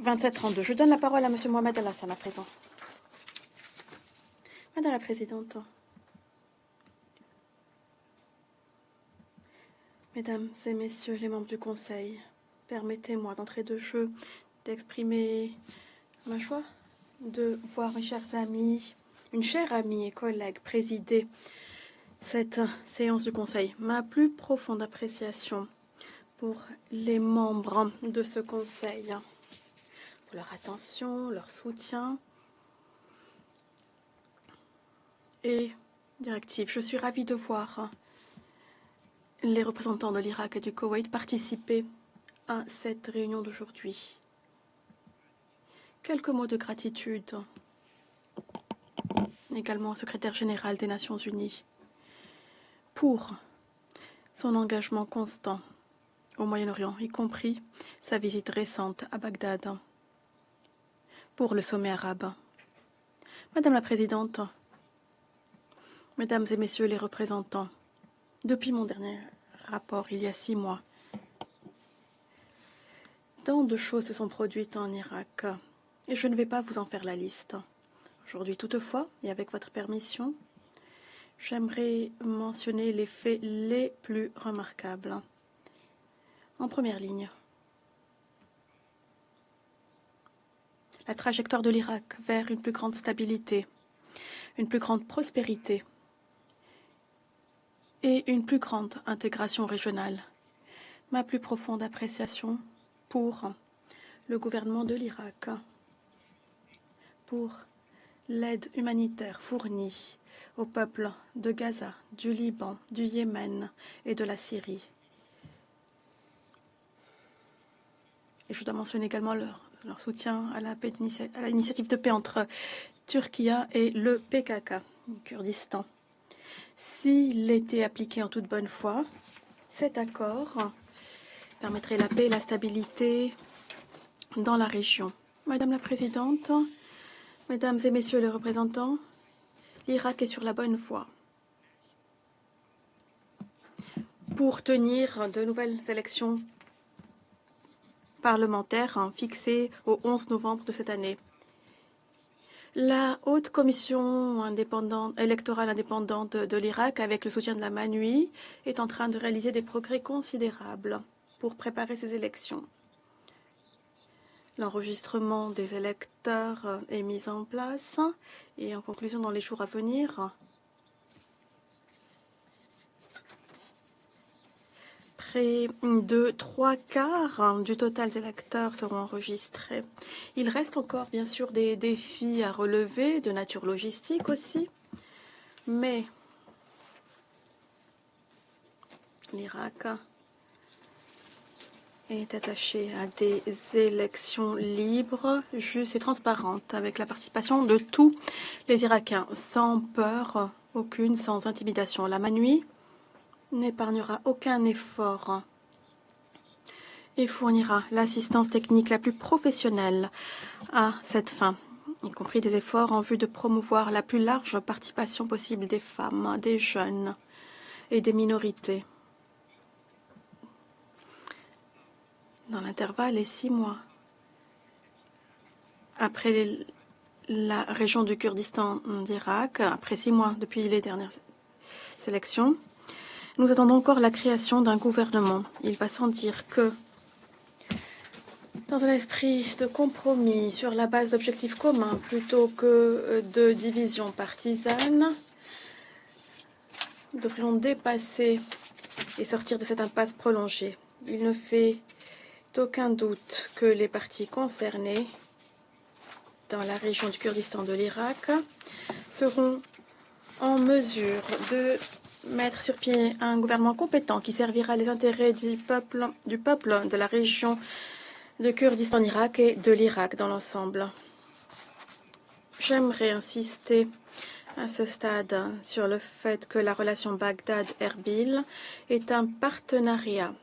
27-32. Je donne la parole à M. Mohamed Alassane à présent. Madame la Présidente, Mesdames et Messieurs les membres du Conseil, permettez-moi d'entrée de jeu d'exprimer ma joie de voir mes chers amis, une chère amie et collègue présider cette séance du Conseil. Ma plus profonde appréciation pour les membres de ce Conseil, pour leur attention, leur soutien et directive. Je suis ravie de voir les représentants de l'Irak et du Koweït participer à cette réunion d'aujourd'hui. Quelques mots de gratitude également au secrétaire général des Nations Unies pour son engagement constant au Moyen-Orient, y compris sa visite récente à Bagdad pour le sommet arabe. Madame la Présidente, Mesdames et Messieurs les représentants, depuis mon dernier rapport, il y a 6 mois, tant de choses se sont produites en Irak, et je ne vais pas vous en faire la liste. Aujourd'hui, toutefois, et avec votre permission, j'aimerais mentionner les faits les plus remarquables. En première ligne, la trajectoire de l'Irak vers une plus grande stabilité, une plus grande prospérité et une plus grande intégration régionale. Ma plus profonde appréciation pour le gouvernement de l'Irak, pour l'aide humanitaire fournie au peuple de Gaza, du Liban, du Yémen et de la Syrie. Et je dois mentionner également leur soutien à l'initiative de paix entre Turquie et le PKK, le Kurdistan. S'il était appliqué en toute bonne foi, cet accord permettrait la paix et la stabilité dans la région. Madame la Présidente, Mesdames et Messieurs les représentants, l'Irak est sur la bonne voie pour tenir de nouvelles élections parlementaires fixées au 11 novembre de cette année. La Haute Commission électorale indépendante de l'Irak, avec le soutien de la MANUI, est en train de réaliser des progrès considérables pour préparer ces élections. L'enregistrement des électeurs est mis en place et en conclusion, dans les jours à venir, près de 3/4 du total des électeurs seront enregistrés. Il reste encore, bien sûr, des défis à relever, de nature logistique aussi, mais l'Irak est attaché à des élections libres, justes et transparentes, avec la participation de tous les Irakiens, sans peur aucune, sans intimidation. La MANUI n'épargnera aucun effort et fournira l'assistance technique la plus professionnelle à cette fin, y compris des efforts en vue de promouvoir la plus large participation possible des femmes, des jeunes et des minorités. Dans l'intervalle et 6 mois après la région du Kurdistan d'Irak, après 6 mois depuis les dernières élections, nous attendons encore la création d'un gouvernement. Il va sans dire que, dans un esprit de compromis sur la base d'objectifs communs plutôt que de divisions partisanes, nous devrions dépasser et sortir de cette impasse prolongée. Il ne fait aucun doute que les partis concernés dans la région du Kurdistan de l'Irak seront en mesure de mettre sur pied un gouvernement compétent qui servira les intérêts du peuple de la région de Kurdistan en Irak et de l'Irak dans l'ensemble. J'aimerais insister à ce stade sur le fait que la relation Bagdad-Erbil est un partenariat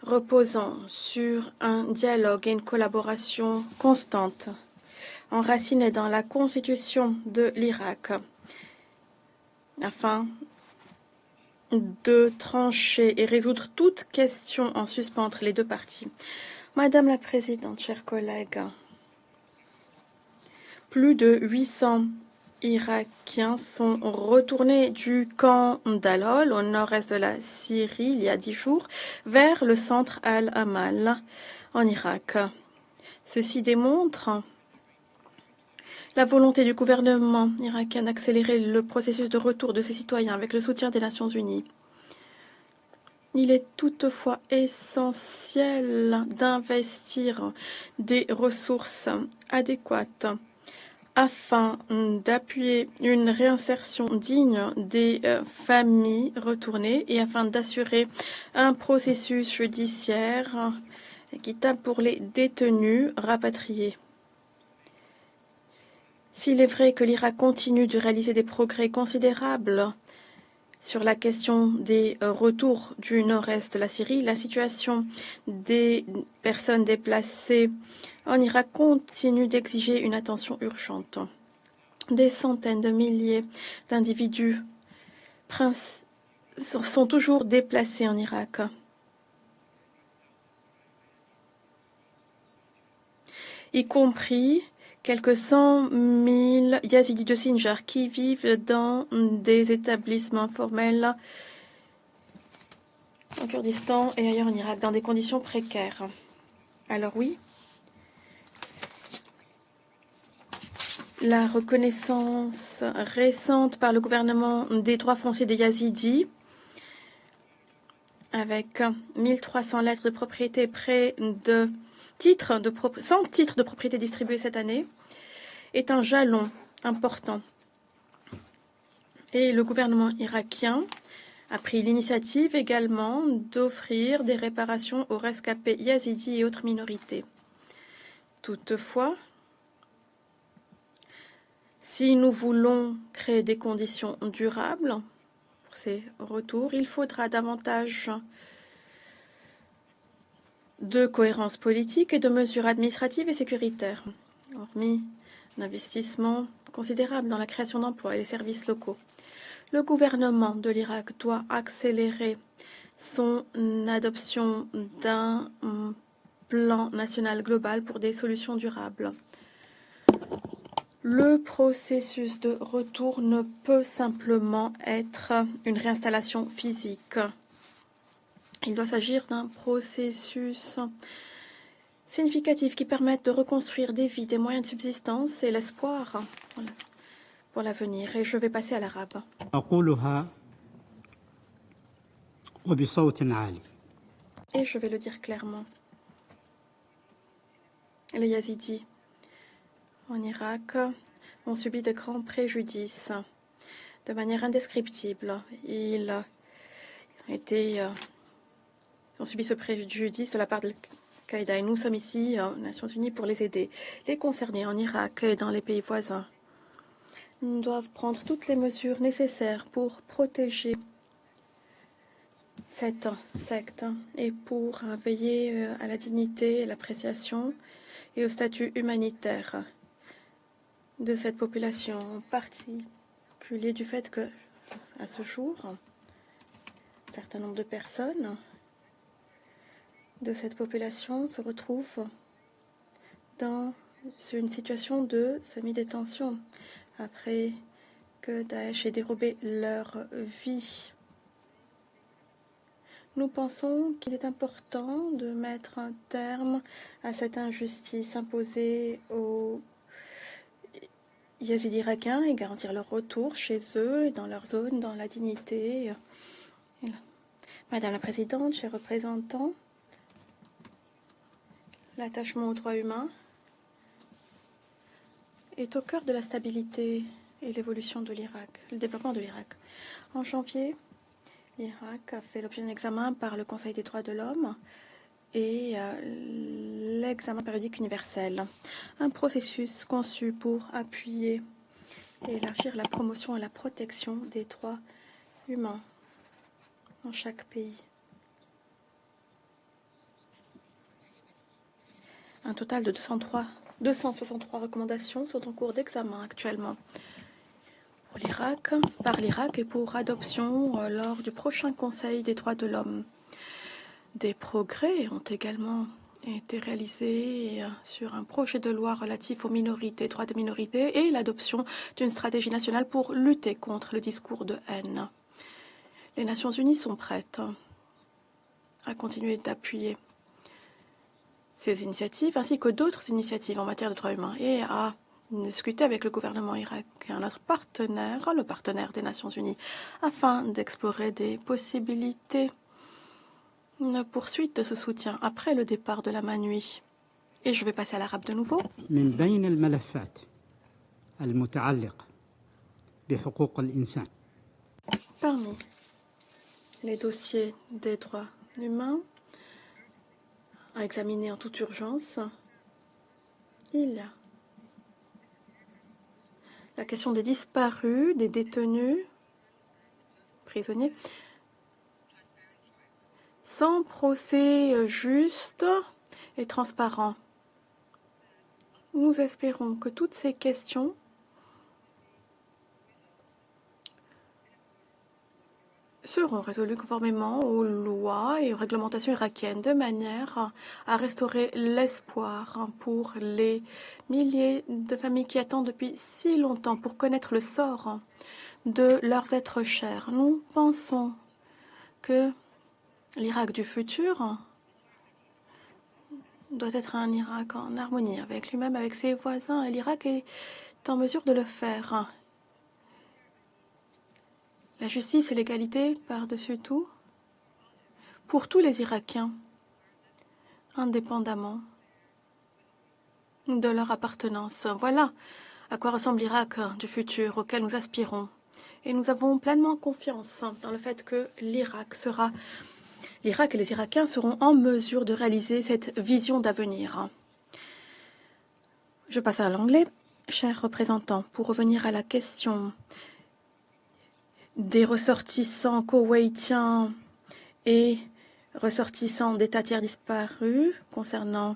reposant sur un dialogue et une collaboration constante, enracinée dans la constitution de l'Irak, afin de trancher et résoudre toute question en suspens entre les deux parties. Madame la Présidente, chers collègues, plus de 800 Irakiens sont retournés du camp d'Al-Hol, au nord-est de la Syrie, il y a 10 jours, vers le centre Al-Amal, en Irak. Ceci démontre la volonté du gouvernement irakien d'accélérer le processus de retour de ses citoyens avec le soutien des Nations Unies. Il est toutefois essentiel d'investir des ressources adéquates afin d'appuyer une réinsertion digne des familles retournées et afin d'assurer un processus judiciaire équitable pour les détenus rapatriés. S'il est vrai que l'Irak continue de réaliser des progrès considérables sur la question des retours du nord-est de la Syrie, la situation des personnes déplacées en Irak continue d'exiger une attention urgente. Des centaines de milliers d'individus sont toujours déplacés en Irak. Y compris quelques 100 000 yazidis de Sinjar qui vivent dans des établissements formels en Kurdistan et ailleurs en Irak, dans des conditions précaires. Alors oui, la reconnaissance récente par le gouvernement des droits fonciers des yazidis, avec 1300 lettres de propriété, près de 100 titres de propriété distribués cette année, est un jalon important. Et le gouvernement irakien a pris l'initiative également d'offrir des réparations aux rescapés yazidis et autres minorités. Toutefois, si nous voulons créer des conditions durables pour ces retours, il faudra davantage de cohérence politique et de mesures administratives et sécuritaires, hormis un investissement considérable dans la création d'emplois et les services locaux. Le gouvernement de l'Irak doit accélérer son adoption d'un plan national global pour des solutions durables. Le processus de retour ne peut simplement être une réinstallation physique. Il doit s'agir d'un processus significatif qui permette de reconstruire des vies, des moyens de subsistance et l'espoir pour l'avenir. Et je vais passer à l'arabe. Et je vais le dire clairement. Les Yazidis en Irak ont subi de grands préjudices de manière indescriptible. Ils ont subi ce préjudice de la part de Al-Qaïda et nous sommes ici aux Nations Unies pour les aider. Les concernés en Irak et dans les pays voisins doivent prendre toutes les mesures nécessaires pour protéger cette secte et pour veiller à la dignité et l'appréciation et au statut humanitaire de cette population, en particulier du fait que, à ce jour, un certain nombre de personnes de cette population se retrouvent dans une situation de semi-détention après que Daesh ait dérobé leur vie. Nous pensons qu'il est important de mettre un terme à cette injustice imposée aux Yazidis irakiens et garantir leur retour chez eux et dans leur zone, dans la dignité. Madame la Présidente, chers représentants, l'attachement aux droits humains est au cœur de la stabilité et l'évolution de l'Irak, le développement de l'Irak. En janvier, l'Irak a fait l'objet d'un examen par le Conseil des droits de l'homme et l'examen périodique universel, un processus conçu pour appuyer et élargir la promotion et la protection des droits humains dans chaque pays. Un total de 263 recommandations sont en cours d'examen actuellement par l'Irak et pour adoption lors du prochain Conseil des droits de l'homme. Des progrès ont également été réalisé sur un projet de loi relatif aux minorités, droits des minorités et l'adoption d'une stratégie nationale pour lutter contre le discours de haine. Les Nations Unies sont prêtes à continuer d'appuyer ces initiatives ainsi que d'autres initiatives en matière de droits humains et à discuter avec le gouvernement irakien, notre partenaire, le partenaire des Nations Unies, afin d'explorer des possibilités de poursuite de ce soutien après le départ de la Manui. Et je vais passer à l'arabe de nouveau. من بين الملفات المتعلقة بحقوق الإنسان Parmi les dossiers des droits humains à examiner en toute urgence, il y a la question des disparus, des détenus, prisonniers, sans procès juste et transparent. Nous espérons que toutes ces questions seront résolues conformément aux lois et aux réglementations irakiennes de manière à restaurer l'espoir pour les milliers de familles qui attendent depuis si longtemps pour connaître le sort de leurs êtres chers. Nous pensons que l'Irak du futur doit être un Irak en harmonie avec lui-même, avec ses voisins, et l'Irak est en mesure de le faire. La justice et l'égalité par-dessus tout pour tous les Irakiens, indépendamment de leur appartenance. Voilà à quoi ressemble l'Irak du futur auquel nous aspirons. Et nous avons pleinement confiance dans le fait que l'Irak et les Irakiens seront en mesure de réaliser cette vision d'avenir. Je passe à l'anglais, chers représentants, pour revenir à la question des ressortissants koweïtiens et ressortissants d'États tiers disparus concernant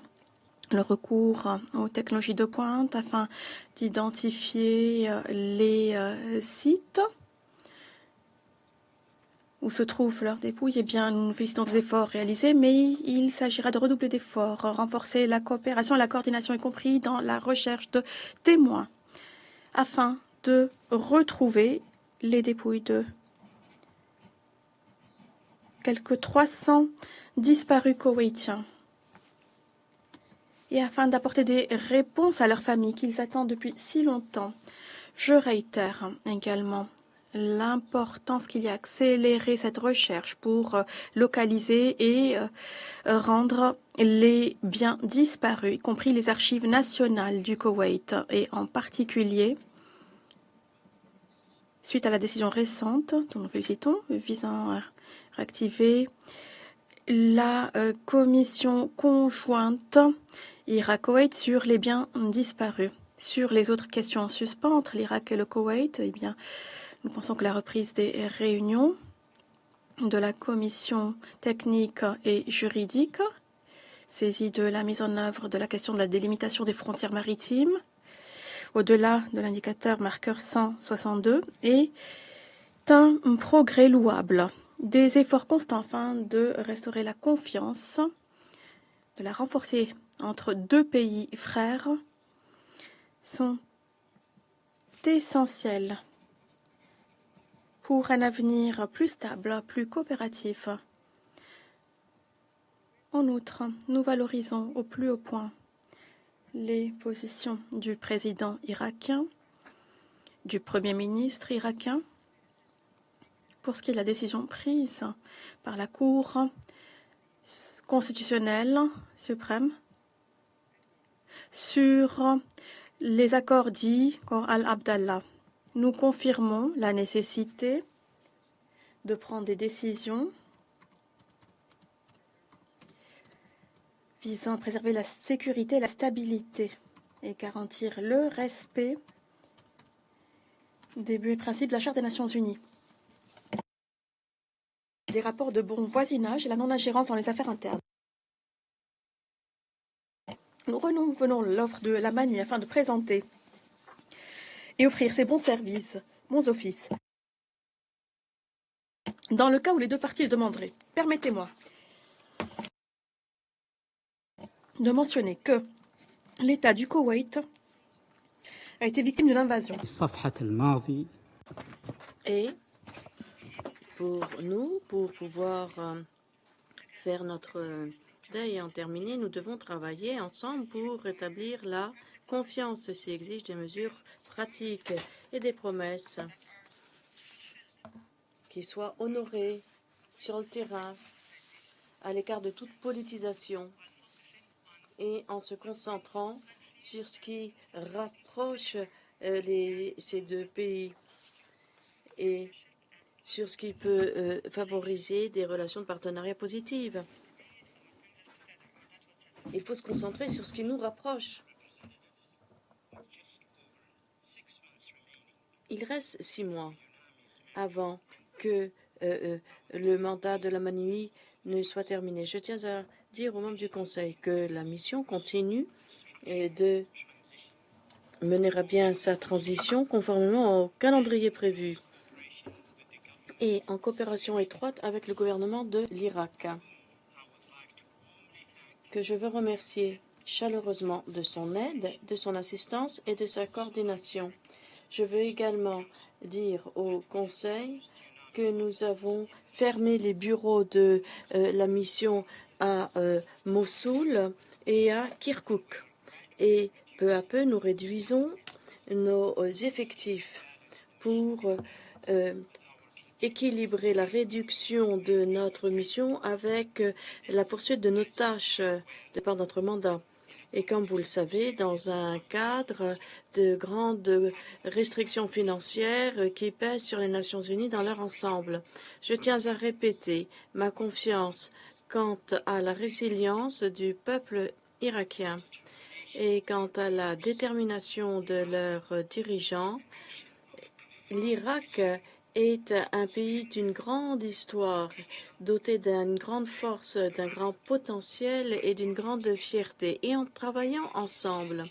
le recours aux technologies de pointe afin d'identifier les sites où se trouvent leurs dépouilles. Eh bien, nous félicitons des efforts réalisés, mais il s'agira de redoubler d'efforts, renforcer la coopération et la coordination, y compris dans la recherche de témoins, afin de retrouver les dépouilles de quelques 300 disparus koweïtiens et afin d'apporter des réponses à leurs familles qu'ils attendent depuis si longtemps. Je réitère également l'importance qu'il y a à accélérer cette recherche pour localiser et rendre les biens disparus, y compris les archives nationales du Koweït, et en particulier suite à la décision récente, dont nous félicitons, visant à réactiver la commission conjointe Irak-Koweït sur les biens disparus. Sur les autres questions en suspens entre l'Irak et le Koweït, eh bien, nous pensons que la reprise des réunions de la commission technique et juridique, saisie de la mise en œuvre de la question de la délimitation des frontières maritimes, au-delà de l'indicateur marqueur 162, est un progrès louable. Des efforts constants afin de restaurer la confiance, de la renforcer entre deux pays frères sont essentiels pour un avenir plus stable, plus coopératif. En outre, nous valorisons au plus haut point les positions du président irakien, du Premier ministre irakien, pour ce qui est de la décision prise par la Cour constitutionnelle suprême sur les accords dits Al-Abdallah. Nous confirmons la nécessité de prendre des décisions visant à préserver la sécurité et la stabilité et garantir le respect des buts et principes de la Charte des Nations Unies, des rapports de bon voisinage et la non-ingérence dans les affaires internes. Nous renouvelons l'offre de la Manui afin de présenter et offrir ces bons services, bons offices. Dans le cas où les deux parties le demanderaient, permettez-moi de mentionner que l'État du Koweït a été victime de l'invasion. Et pour nous, pour pouvoir faire notre deuil et en terminer, nous devons travailler ensemble pour rétablir la confiance. Ceci exige des mesures pratiques et des promesses qui soient honorées sur le terrain, à l'écart de toute politisation et en se concentrant sur ce qui rapproche ces deux pays et sur ce qui peut favoriser des relations de partenariat positives. Il faut se concentrer sur ce qui nous rapproche. Il reste 6 mois avant que le mandat de la MANUI ne soit terminé. Je tiens à dire aux membres du Conseil que la mission continue de mener à bien sa transition conformément au calendrier prévu et en coopération étroite avec le gouvernement de l'Irak, que je veux remercier chaleureusement de son aide, de son assistance et de sa coordination. Je veux également dire au Conseil que nous avons fermé les bureaux de la mission à Mossoul et à Kirkouk. Et peu à peu, nous réduisons nos effectifs pour équilibrer la réduction de notre mission avec la poursuite de nos tâches de par notre mandat. Et comme vous le savez, dans un cadre de grandes restrictions financières qui pèsent sur les Nations Unies dans leur ensemble. Je tiens à répéter ma confiance quant à la résilience du peuple irakien et quant à la détermination de leurs dirigeants. L'Irak est un pays d'une grande histoire, doté d'une grande force, d'un grand potentiel et d'une grande fierté. Et en travaillant ensemble,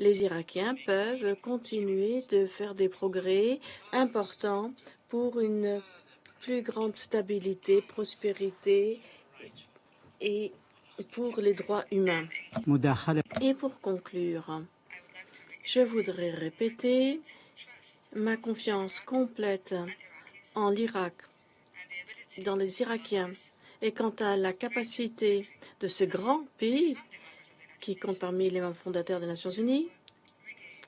les Irakiens peuvent continuer de faire des progrès importants pour une plus grande stabilité, prospérité et pour les droits humains. Et pour conclure, je voudrais répéter ma confiance complète en l'Irak, dans les Irakiens, et quant à la capacité de ce grand pays, qui compte parmi les membres fondateurs des Nations Unies,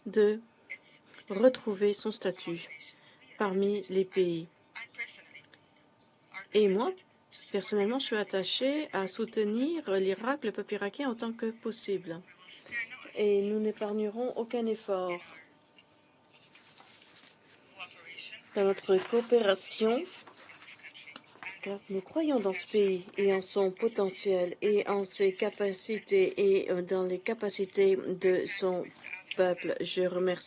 de retrouver son statut parmi les pays. Et moi, personnellement, je suis attachée à soutenir l'Irak, le peuple irakien, autant que possible. Et nous n'épargnerons aucun effort dans notre coopération, car nous croyons dans ce pays et en son potentiel et en ses capacités et dans les capacités de son peuple. Je remercie